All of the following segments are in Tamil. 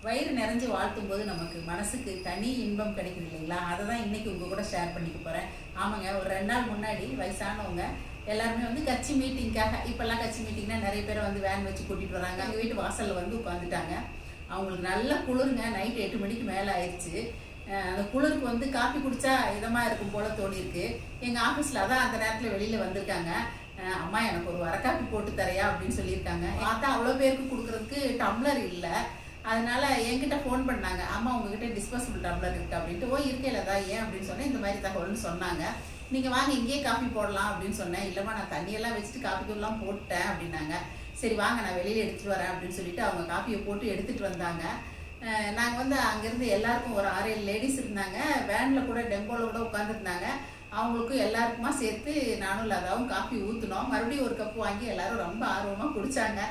வயிறு நிறைஞ்சு வாழ்த்தும் போது நமக்கு மனசுக்கு தனி இன்பம் கிடைக்குது இல்லைங்களா? அதை தான் இன்னைக்கு உங்கள் கூட ஷேர் பண்ணிக்க போகிறேன். ஆமாங்க, ஒரு 2 நாள் முன்னாடி வயசானவங்க எல்லாருமே வந்து கட்சி மீட்டிங்காக, இப்போல்லாம் கட்சி மீட்டிங்னா நிறைய பேரை வந்து வேன் வச்சு கூட்டிகிட்டு வராங்க. எங்கள் வீட்டு வாசலில் வந்து உட்காந்துட்டாங்க. அவங்களுக்கு நல்ல குளிருங்க, நைட்டு 8 மணிக்கு மேலே ஆயிடுச்சு. அந்த குளிருக்கு வந்து காஃபி குடித்தா இதமாக இருக்கும் போல் தோணியிருக்கு. எங்கள் ஆஃபீஸில் அதான் அந்த நேரத்தில் வெளியில் வந்திருக்காங்க. அம்மா எனக்கு ஒரு வரக்காப்பி போட்டு தரையா அப்படின்னு சொல்லியிருக்காங்க. பார்த்தா அவ்வளோ பேருக்கு கொடுக்குறதுக்கு டம்ளர் இல்லை. அதனால என்கிட்ட ஃபோன் பண்ணாங்க, அம்மா உங்ககிட்ட டிஸ்போசபிள் டம்ளர் இருக்குது அப்படின்ட்டு. ஓ இருக்கையில் தான், ஏன் அப்படின்னு சொன்னேன். இந்த மாதிரி தகவல்னு சொன்னாங்க. நீங்கள் வாங்க இங்கேயே காஃபி போடலாம் அப்படின்னு சொன்னேன். இல்லைம்மா நான் தண்ணியெல்லாம் வச்சுட்டு காஃபி தூள்லாம் போட்டேன் அப்படின்னாங்க. சரி வாங்க நான் வெளியில் எடுத்துகிட்டு வரேன் அப்படின்னு சொல்லிட்டு அவங்க காஃபியை போட்டு எடுத்துகிட்டு வந்தாங்க. நாங்கள் வந்து அங்கேருந்து எல்லாருக்கும் ஒரு 6-7 லேடிஸ் இருந்தாங்க. வேனில் கூட டெம்போவில் கூட உட்காந்துருந்தாங்க. அவங்களுக்கும் எல்லாருக்குமா சேர்த்து நானும் லதாவும் காஃபி ஊற்றினோம். மறுபடியும் ஒரு கப்பு வாங்கி எல்லாரும் ரொம்ப ஆர்வமாக குடித்தாங்க.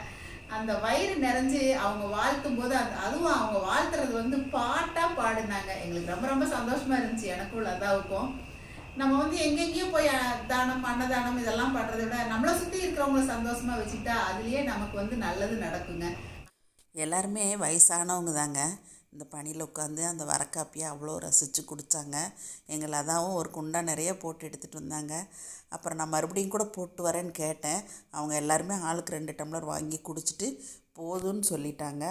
அந்த வயிறு நிறைஞ்சு அவங்க வாழ்த்தும் போது அதுவும் அவங்க வாழ்த்துறது வந்து பாட்டாக பாடுனாங்க. எங்களுக்கு ரொம்ப ரொம்ப சந்தோஷமாக இருந்துச்சு, எனக்கும் லதாவுக்கும். நம்ம வந்து எங்கெங்கேயும் போய் தானம் அன்னதானம் இதெல்லாம் பண்ணுறதை விட நம்மளை சுற்றி இருக்கிறவங்கள சந்தோஷமாக வச்சுக்கிட்டா அதுலேயே நமக்கு வந்து நல்லது நடக்குங்க. எல்லாருமே வயசானவங்க தாங்க. இந்த பனியில் உட்காந்து அந்த வரக்காப்பியை அவ்வளோ ரசித்து குடித்தாங்க. எங்களை அதாவும் ஒரு குண்டா நிறைய போட்டு எடுத்துகிட்டு வந்தாங்க. அப்புறம் நான் மறுபடியும் கூட போட்டு வரேன்னு கேட்டேன். அவங்க எல்லாருமே ஆளுக்கு 2 டம்ளர் வாங்கி குடிச்சிட்டு போதும்னு சொல்லிட்டாங்க.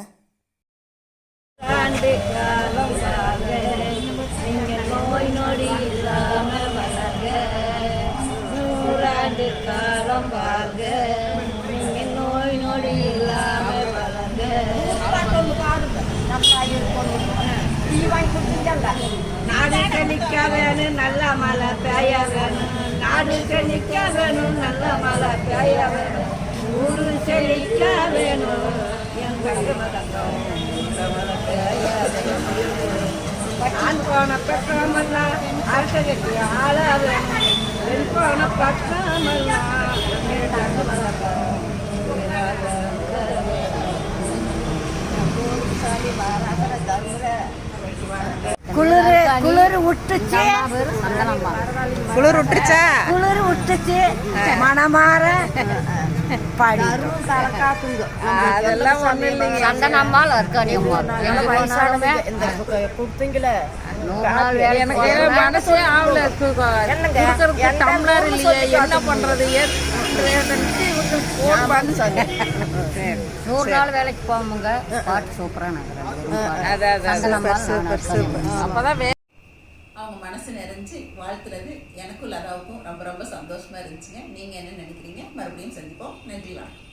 நாடுக்கு நிற்க வேணும் நல்ல மழை பெய்ய வேணும். நாடுக்கு நிற்க வேணும் நல்ல மழை பெய்ய வேணும். ஊரு செழிக்க வேணும் எங்கள் மழை பெய்ய வேணும். ஆண் போன பக்கமெல்லாம் அரச கட்டி ஆள வேணும். பெண் போன பக்கமெல்லாம் குளிர் விட்டுச்சு. குளிர் விட்டுருச்சா? குளிர் விட்டுச்சு. மனமாற பாடி அதெல்லாம் ஒண்ணு இல்லைங்க. சந்தனம்மால இருக்கா நீ வயசானவே இந்த கொடுத்தீங்கள எனக்கு மனசே ஆகல. கொடுக்கறதுக்கு டம்ளர் இல்லையே, என்ன பண்றது? 100 நாள் வேலைக்கு போவோமுங்க. பாட்டு சூப்பரா அப்பதான் அவங்க மனசு நிறைஞ்சு வாழ்த்துறது எனக்கும் லதாவுக்கும் ரொம்ப ரொம்ப சந்தோஷமா இருந்துச்சுங்க. நீங்க என்ன நினைக்கிறீங்க? மறுபடியும் சந்திப்போம். நன்றி, வணக்கம்.